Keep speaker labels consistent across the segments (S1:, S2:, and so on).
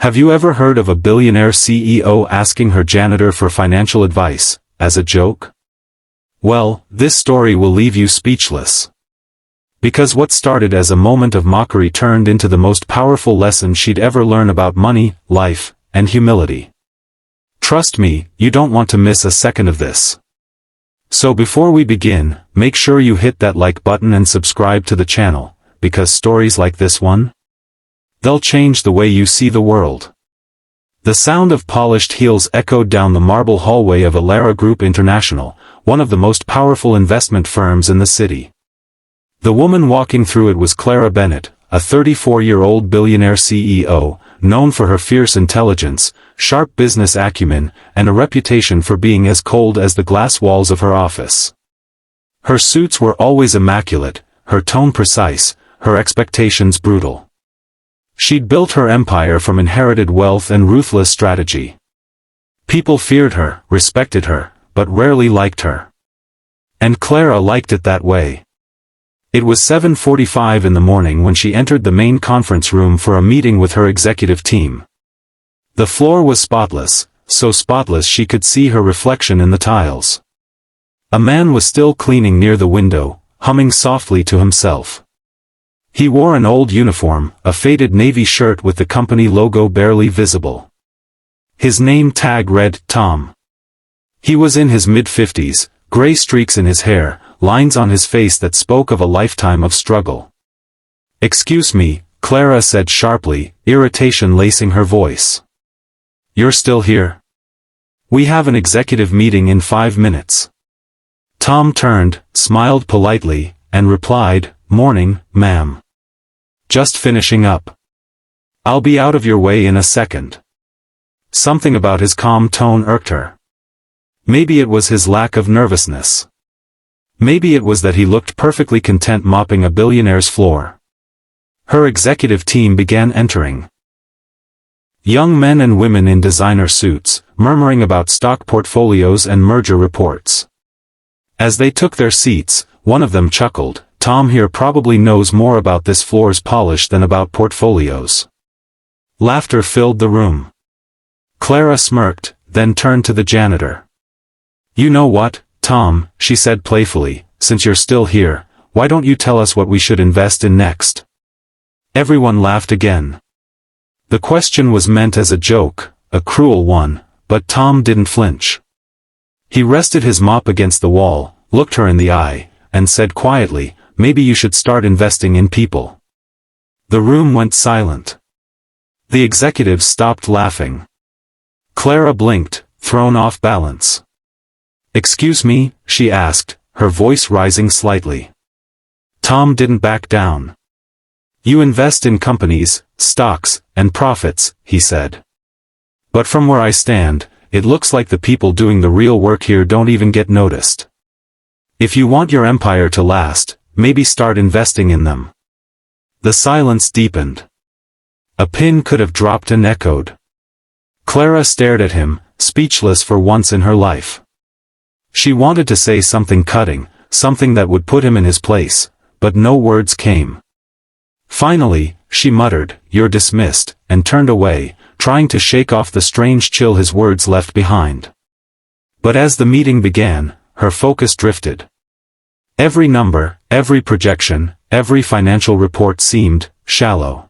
S1: Have you ever heard of a billionaire CEO asking her janitor for financial advice, as a joke? Well, this story will leave you speechless. Because what started as a moment of mockery turned into the most powerful lesson she'd ever learn about money, life, and humility. Trust me, you don't want to miss a second of this. So before we begin, make sure you hit that like button and subscribe to the channel, because stories like this one, they'll change the way you see the world. The sound of polished heels echoed down the marble hallway of Elara Group International, one of the most powerful investment firms in the city. The woman walking through it was Clara Bennett, a 34-year-old billionaire CEO, known for her fierce intelligence, sharp business acumen, and a reputation for being as cold as the glass walls of her office. Her suits were always immaculate, her tone precise, her expectations brutal. She'd built her empire from inherited wealth and ruthless strategy. People feared her, respected her, but rarely liked her. And Clara liked it that way. It was 7:45 in the morning when she entered the main conference room for a meeting with her executive team. The floor was spotless, so spotless she could see her reflection in the tiles. A man was still cleaning near the window, humming softly to himself. He wore an old uniform, a faded navy shirt with the company logo barely visible. His name tag read, Tom. He was in his mid-50s, gray streaks in his hair, lines on his face that spoke of a lifetime of struggle. "Excuse me," Clara said sharply, irritation lacing her voice. "You're still here? We have an executive meeting in 5 minutes." Tom turned, smiled politely, and replied, "Morning, ma'am. Just finishing up. I'll be out of your way in a second." Something about his calm tone irked her. Maybe it was his lack of nervousness. Maybe it was that he looked perfectly content mopping a billionaire's floor. Her executive team began entering. Young men and women in designer suits, murmuring about stock portfolios and merger reports. As they took their seats, one of them chuckled, "Tom here probably knows more about this floor's polish than about portfolios." Laughter filled the room. Clara smirked, then turned to the janitor. "You know what, Tom," she said playfully, "since you're still here, why don't you tell us what we should invest in next?" Everyone laughed again. The question was meant as a joke, a cruel one, but Tom didn't flinch. He rested his mop against the wall, looked her in the eye, and said quietly, "Maybe you should start investing in people." The room went silent. The executives stopped laughing. Clara blinked, thrown off balance. "Excuse me?" she asked, her voice rising slightly. Tom didn't back down. "You invest in companies, stocks, and profits," he said. "But from where I stand, it looks like the people doing the real work here don't even get noticed. If you want your empire to last, maybe start investing in them." The silence deepened. A pin could have dropped and echoed. Clara stared at him, speechless for once in her life. She wanted to say something cutting, something that would put him in his place, but no words came. Finally, she muttered, "You're dismissed," and turned away, trying to shake off the strange chill his words left behind. But as the meeting began, her focus drifted. Every number, every projection, every financial report seemed shallow.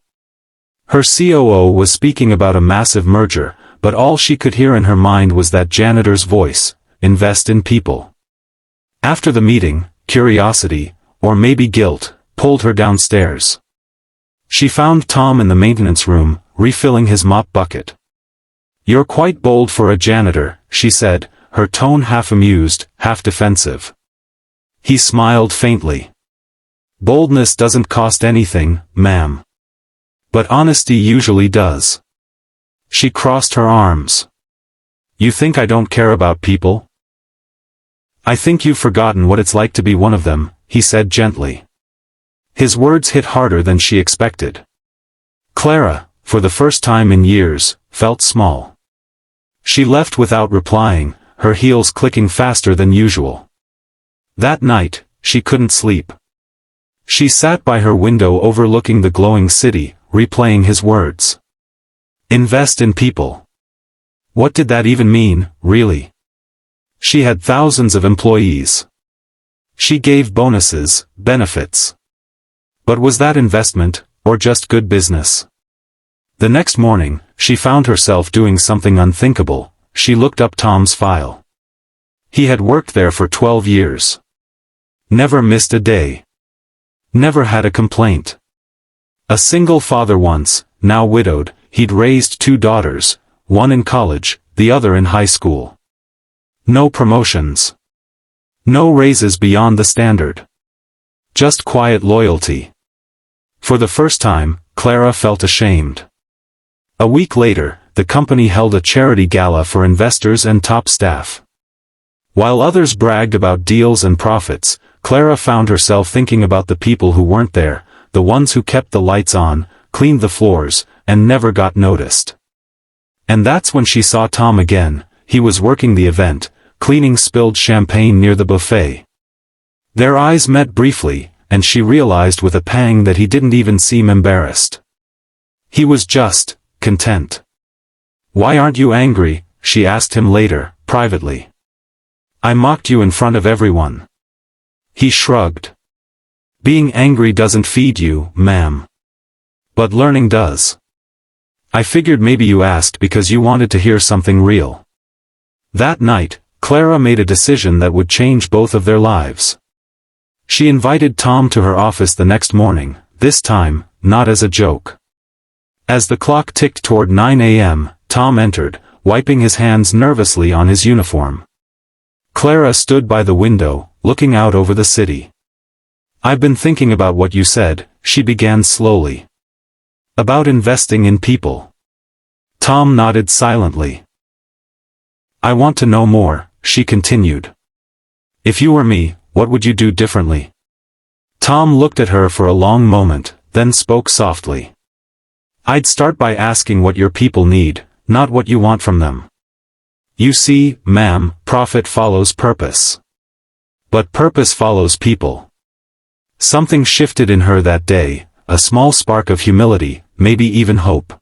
S1: Her COO was speaking about a massive merger, but all she could hear in her mind was that janitor's voice, "Invest in people." After the meeting, curiosity, or maybe guilt, pulled her downstairs. She found Tom in the maintenance room, refilling his mop bucket. "You're quite bold for a janitor," she said, her tone half amused, half defensive. He smiled faintly. "Boldness doesn't cost anything, ma'am. But honesty usually does." She crossed her arms. "You think I don't care about people? I think you've forgotten what it's like to be one of them," he said gently. His words hit harder than she expected. Clara, for the first time in years, felt small. She left without replying, her heels clicking faster than usual. That night, she couldn't sleep. She sat by her window overlooking the glowing city, replaying his words. Invest in people. What did that even mean, really? She had thousands of employees. She gave bonuses, benefits. But was that investment, or just good business? The next morning, she found herself doing something unthinkable. She looked up Tom's file. He had worked there for 12 years. Never missed a day. Never had a complaint. A single father once, now widowed, he'd raised 2 daughters, one in college, the other in high school. No promotions. No raises beyond the standard. Just quiet loyalty. For the first time, Clara felt ashamed. A week later, the company held a charity gala for investors and top staff. While others bragged about deals and profits, Clara found herself thinking about the people who weren't there, the ones who kept the lights on, cleaned the floors, and never got noticed. And that's when she saw Tom again. He was working the event, cleaning spilled champagne near the buffet. Their eyes met briefly, and she realized with a pang that he didn't even seem embarrassed. He was just content. "Why aren't you angry?" she asked him later, privately. "I mocked you in front of everyone." He shrugged. "Being angry doesn't feed you, ma'am. But learning does. I figured maybe you asked because you wanted to hear something real." That night, Clara made a decision that would change both of their lives. She invited Tom to her office the next morning, this time, not as a joke. As the clock ticked toward 9 a.m., Tom entered, wiping his hands nervously on his uniform. Clara stood by the window, looking out over the city. "I've been thinking about what you said," she began slowly. "About investing in people." Tom nodded silently. "I want to know more," she continued. "If you were me, what would you do differently?" Tom looked at her for a long moment, then spoke softly. "I'd start by asking what your people need, not what you want from them. You see, ma'am, profit follows purpose. But purpose follows people." Something shifted in her that day, a small spark of humility, maybe even hope.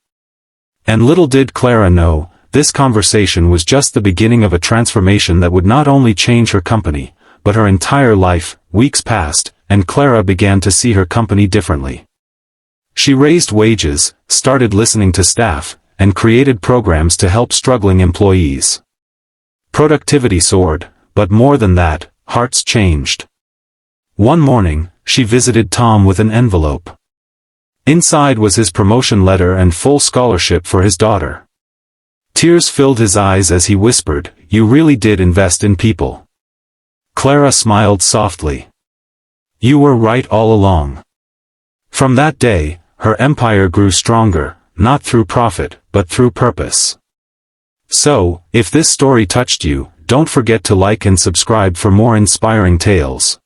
S1: And little did Clara know, this conversation was just the beginning of a transformation that would not only change her company, but her entire life. Weeks passed, and Clara began to see her company differently. She raised wages, started listening to staff, and created programs to help struggling employees. Productivity soared, but more than that, hearts changed. One morning, she visited Tom with an envelope. Inside was his promotion letter and full scholarship for his daughter. Tears filled his eyes as he whispered, "You really did invest in people." Clara smiled softly. "You were right all along." From that day, her empire grew stronger, not through profit, but through purpose. So, if this story touched you, don't forget to like and subscribe for more inspiring tales.